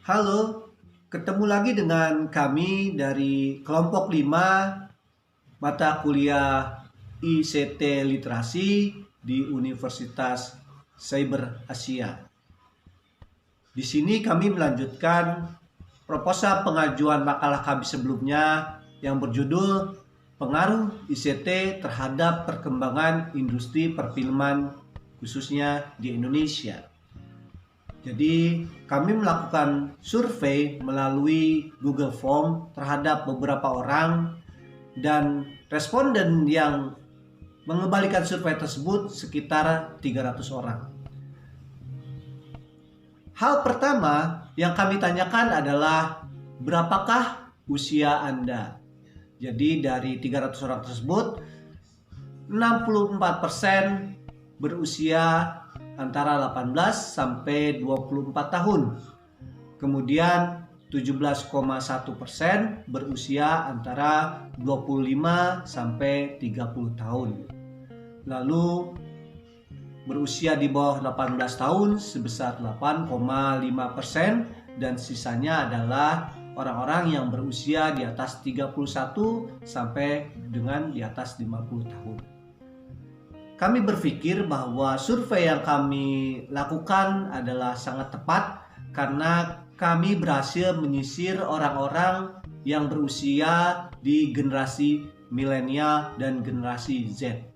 Halo, ketemu lagi dengan kami dari kelompok 5 mata kuliah ICT Literasi di Universitas Cyber Asia. Di sini kami melanjutkan proposal pengajuan makalah kami sebelumnya yang berjudul Pengaruh ICT terhadap perkembangan industri perfilman khususnya di Indonesia. Jadi kami melakukan survei melalui Google Form terhadap beberapa orang dan responden yang mengembalikan survei tersebut sekitar 300 orang. Hal pertama yang kami tanyakan adalah berapakah usia Anda? Jadi dari 300 orang tersebut 64% berusia antara 18 sampai 24 tahun. Kemudian 17,1% berusia antara 25 sampai 30 tahun. Lalu berusia di bawah 18 tahun sebesar 8,5% dan sisanya adalah orang-orang yang berusia di atas 31 sampai dengan di atas 50 tahun. Kami berpikir bahwa survei yang kami lakukan adalah sangat tepat karena kami berhasil menyisir orang-orang yang berusia di generasi milenial dan generasi Z.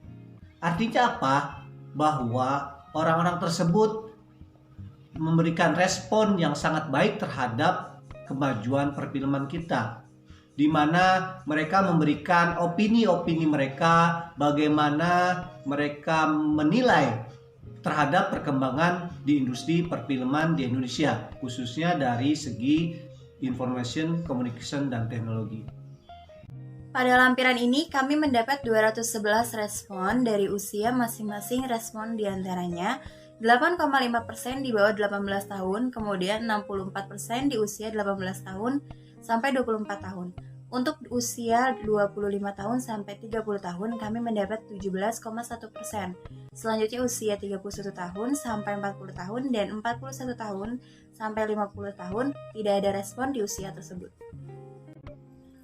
Artinya apa? Bahwa orang-orang tersebut memberikan respon yang sangat baik terhadap kemajuan perfilman kita, di mana mereka memberikan opini-opini mereka, bagaimana mereka menilai terhadap perkembangan di industri perfilman di Indonesia, khususnya dari segi information, communication, dan teknologi. Pada lampiran ini kami mendapat 211 respon dari usia masing-masing respon diantaranya 8,5% di bawah 18 tahun, kemudian 64% di usia 18 tahun sampai 24 tahun. Untuk usia 25 tahun sampai 30 tahun kami mendapat 17,1%. Selanjutnya usia 31 tahun sampai 40 tahun dan 41 tahun sampai 50 tahun tidak ada respon di usia tersebut.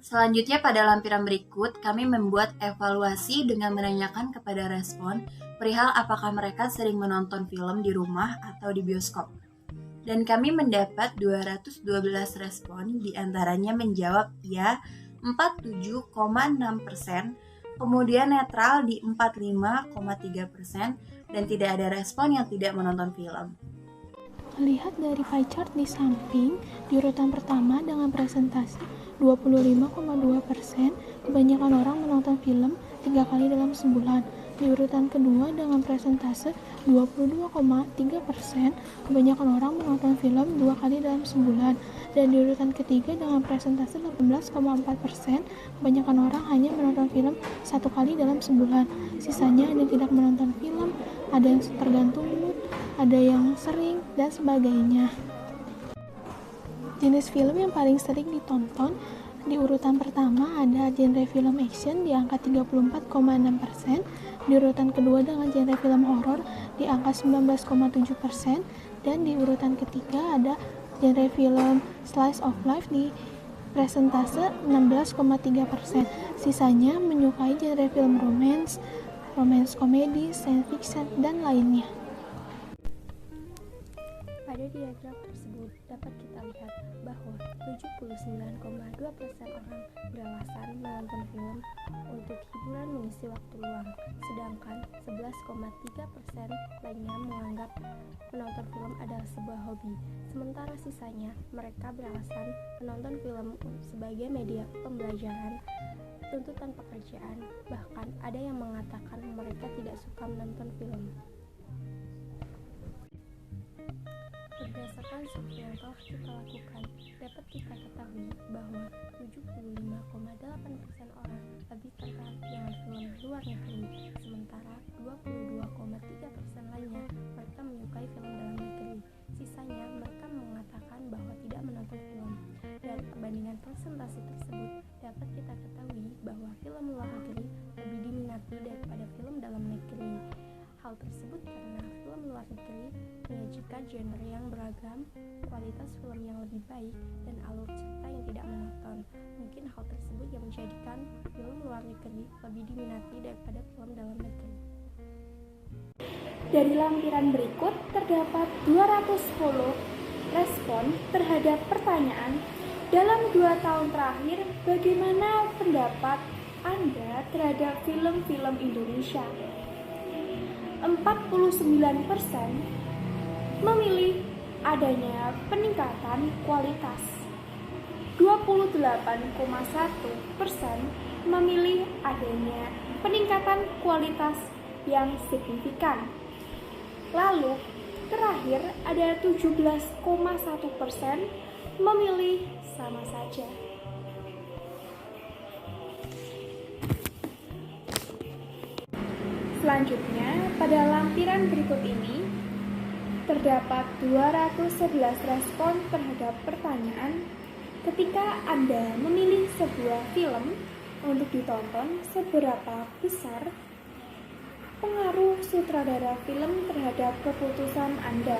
Selanjutnya pada lampiran berikut kami membuat evaluasi dengan menanyakan kepada respon perihal apakah mereka sering menonton film di rumah atau di bioskop. Dan kami mendapat 212 respon, diantaranya menjawab ya 47,6%, kemudian netral di 45,3%, dan tidak ada respon yang tidak menonton film. Lihat dari pie chart di samping, di urutan pertama dengan presentasi 25,2%, kebanyakan orang menonton film 3 kali dalam sebulan. Di urutan kedua dengan presentase 22,3%, kebanyakan orang menonton film 2 kali dalam sebulan. Dan di urutan ketiga dengan presentase 18,4%, kebanyakan orang hanya menonton film 1 kali dalam sebulan. Sisanya ada yang tidak menonton film, ada yang tergantung mood, ada yang sering, dan sebagainya. Jenis film yang paling sering ditonton di urutan pertama ada genre film action di angka 34,6%, di urutan kedua dengan genre film horor di angka 19,7%, dan di urutan ketiga ada genre film slice of life di presentase 16,3%. Sisanya menyukai genre film romance komedi, science fiction, dan lainnya. Pada diagram tersebut dapat kita lihat bahwa 79,2% orang beralasan menonton film untuk hiburan mengisi waktu luang, sedangkan 11,3% lainnya menganggap menonton film adalah sebuah hobi. Sementara sisanya mereka beralasan menonton film sebagai media pembelajaran, tuntutan pekerjaan, bahkan ada yang mengatakan mereka tidak suka menonton film. Berdasarkan survei yang telah kita lakukan, dapat kita ketahui bahwa 75,8% orang lebih tertarik dengan film luar negeri, sementara 22,3% lainnya mereka menyukai film dalam negeri. Sisanya mereka mengatakan bahwa tidak menonton film. Dari perbandingan presentasi tersebut, dapat kita ketahui bahwa film luar negeri lebih diminati daripada film dalam negeri. Hal tersebut karena film luar negeri menyajikan genre yang beragam, kualitas film yang lebih baik, dan alur cerita yang tidak monoton. Mungkin hal tersebut yang menjadikan film luar negeri lebih diminati daripada film dalam negeri. Dari lampiran berikut terdapat 210 respon terhadap pertanyaan dalam 2 tahun terakhir, bagaimana pendapat Anda terhadap film-film Indonesia? 49% memilih adanya peningkatan kualitas. 28,1% memilih adanya peningkatan kualitas yang signifikan. Lalu, terakhir ada 17,1% memilih sama saja. Selanjutnya, pada lampiran berikut ini terdapat 211 respon terhadap pertanyaan ketika Anda memilih sebuah film untuk ditonton, seberapa besar pengaruh sutradara film terhadap keputusan Anda.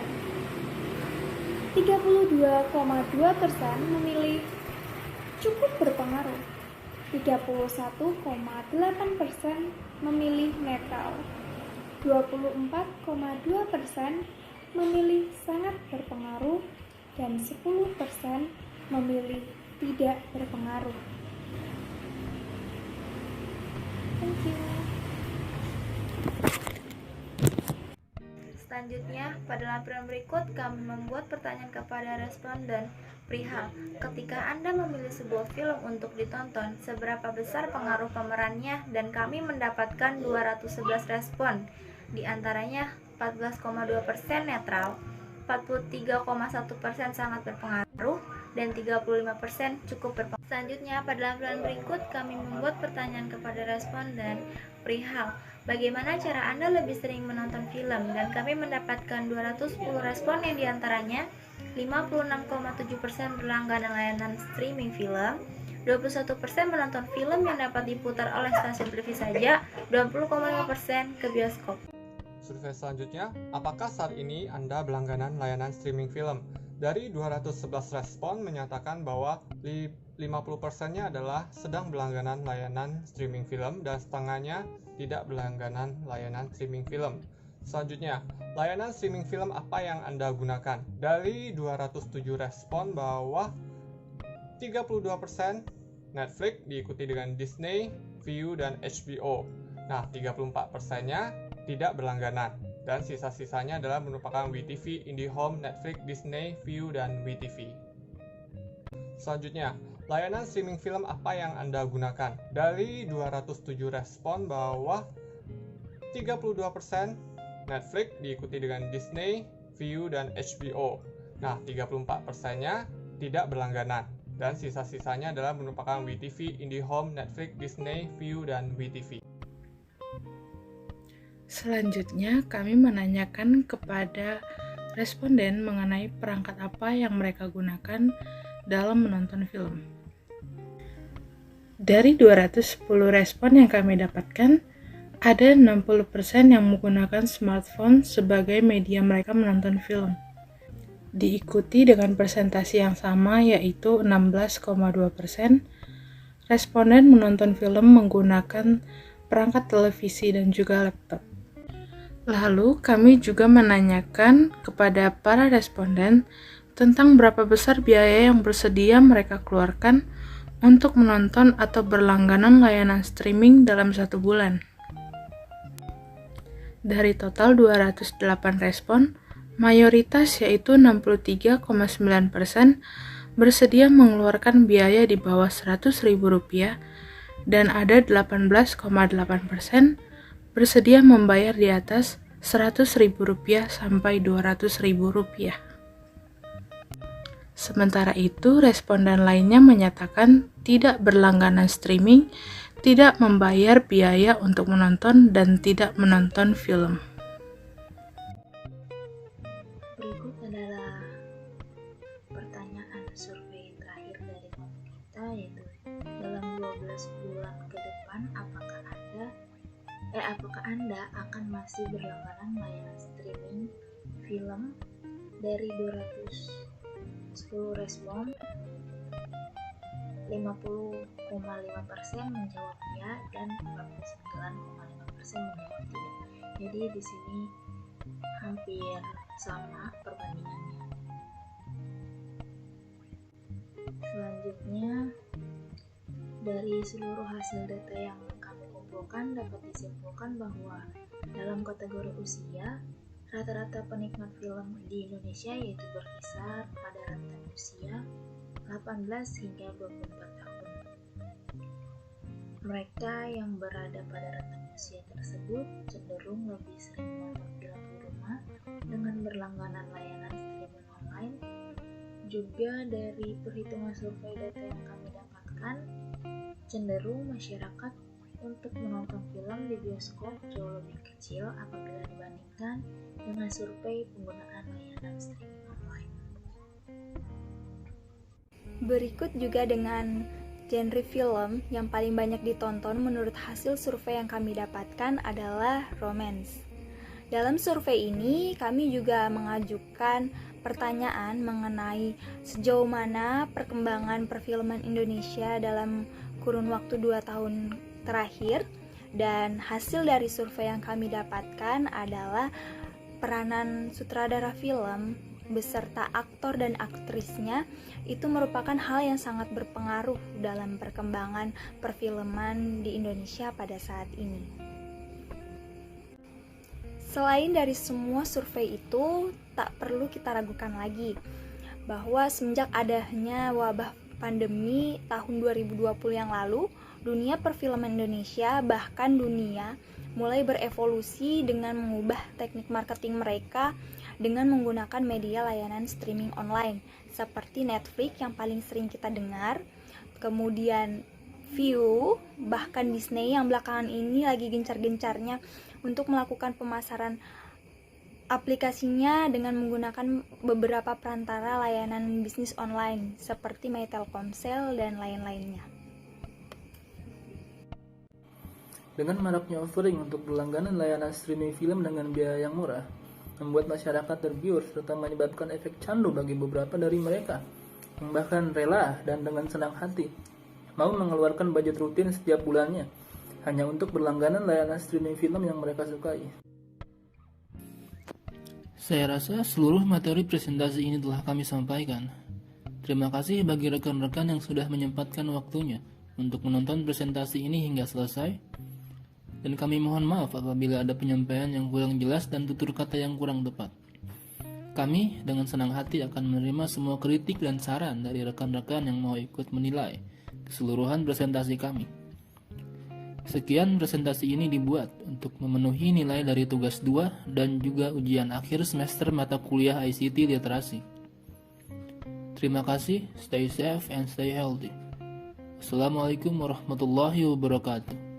32,2% memilih cukup berpengaruh. 31,8% memilih netral. 24,2% memilih sangat berpengaruh dan 10% memilih tidak berpengaruh. Thank you. Selanjutnya, pada lampiran berikut kami membuat pertanyaan kepada responden perihal ketika Anda memilih sebuah film untuk ditonton, seberapa besar pengaruh pemerannya, dan kami mendapatkan 211 respon. Di antaranya 14,2% netral, 43,1% sangat berpengaruh, dan 35% cukup berpengaruh. Selanjutnya, pada lampiran berikut kami membuat pertanyaan kepada responden perihal bagaimana cara Anda lebih sering menonton film, dan kami mendapatkan 210 respon yang diantaranya 56,7% berlangganan layanan streaming film, 21% menonton film yang dapat diputar oleh stasiun televisi saja, 20,5% ke bioskop. Survei selanjutnya, apakah saat ini Anda berlangganan layanan streaming film? Dari 211 respon menyatakan bahwa 50%-nya adalah sedang berlangganan layanan streaming film dan setengahnya tidak berlangganan layanan streaming film. Selanjutnya, layanan streaming film apa yang Anda gunakan? Dari 207 respon bahwa 32% Netflix diikuti dengan Disney, Viu, dan HBO. Nah, 34%-nya tidak berlangganan, dan sisa-sisanya adalah merupakan WeTV, IndiHome, Netflix, Disney, Viu, dan WeTV. Selanjutnya, layanan streaming film apa yang Anda gunakan? Dari 207 respon bahwa 32% Netflix diikuti dengan Disney, Viu, dan HBO. Nah, 34%-nya tidak berlangganan, dan sisa-sisanya adalah merupakan WeTV, IndiHome, Netflix, Disney, Viu, dan WeTV. Selanjutnya, kami menanyakan kepada responden mengenai perangkat apa yang mereka gunakan dalam menonton film. Dari 210 respon yang kami dapatkan, ada 60% yang menggunakan smartphone sebagai media mereka menonton film. Diikuti dengan persentase yang sama, yaitu 16,2%, responden menonton film menggunakan perangkat televisi dan juga laptop. Lalu, kami juga menanyakan kepada para responden tentang berapa besar biaya yang bersedia mereka keluarkan untuk menonton atau berlangganan layanan streaming dalam 1 bulan. Dari total 208 respon, mayoritas yaitu 63,9% bersedia mengeluarkan biaya di bawah Rp100.000 dan ada 18,8% bersedia membayar di atas Rp100.000 sampai Rp200.000. Sementara itu, responden lainnya menyatakan tidak berlangganan streaming, tidak membayar biaya untuk menonton, dan tidak menonton film. Berikut adalah pertanyaan survei terakhir dari kita, yaitu dalam 12 bulan ke depan apakah Anda akan masih berlangganan layanan streaming film Dari 210 respon, 50,5% menjawab ya dan 49,5% menjawab tidak. Jadi di sini hampir sama perbandingannya. Selanjutnya, dari seluruh hasil data yang kami kumpulkan dapat disimpulkan bahwa dalam kategori usia, rata-rata penikmat film di Indonesia yaitu berkisar pada rentang usia 18 hingga 24 tahun. Mereka yang berada pada rentang usia tersebut cenderung lebih sering menonton film di rumah dengan berlangganan layanan streaming online. Juga dari perhitungan survei data yang kami dapatkan, cenderung masyarakat untuk menonton film di bioskop jauh lebih kecil apabila dibandingkan dengan survei penggunaan layanan streaming online. Berikut juga dengan genre film yang paling banyak ditonton menurut hasil survei yang kami dapatkan adalah romance. Dalam survei ini, kami juga mengajukan pertanyaan mengenai sejauh mana perkembangan perfilman Indonesia dalam kurun waktu 2 tahun terakhir, dan hasil dari survei yang kami dapatkan adalah peranan sutradara film beserta aktor dan aktrisnya itu merupakan hal yang sangat berpengaruh dalam perkembangan perfilman di Indonesia pada saat ini. Selain dari semua survei itu, tak perlu kita ragukan lagi bahwa semenjak adanya wabah pandemi tahun 2020 yang lalu, dunia perfilman Indonesia bahkan dunia mulai berevolusi dengan mengubah teknik marketing mereka dengan menggunakan media layanan streaming online seperti Netflix yang paling sering kita dengar, kemudian Viu, bahkan Disney yang belakangan ini lagi gencar-gencarnya untuk melakukan pemasaran aplikasinya dengan menggunakan beberapa perantara layanan bisnis online seperti My Telkomsel dan lain-lainnya. Dengan maraknya offering untuk berlangganan layanan streaming film dengan biaya yang murah, membuat masyarakat tergiur serta menyebabkan efek candu bagi beberapa dari mereka, yang bahkan rela dan dengan senang hati mau mengeluarkan budget rutin setiap bulannya hanya untuk berlangganan layanan streaming film yang mereka sukai. Saya rasa seluruh materi presentasi ini telah kami sampaikan. Terima kasih bagi rekan-rekan yang sudah menyempatkan waktunya untuk menonton presentasi ini hingga selesai. Dan kami mohon maaf apabila ada penyampaian yang kurang jelas dan tutur kata yang kurang tepat. Kami dengan senang hati akan menerima semua kritik dan saran dari rekan-rekan yang mau ikut menilai keseluruhan presentasi kami. Sekian presentasi ini dibuat untuk memenuhi nilai dari tugas 2 dan juga ujian akhir semester mata kuliah ICT Literasi. Terima kasih, stay safe and stay healthy. Assalamualaikum warahmatullahi wabarakatuh.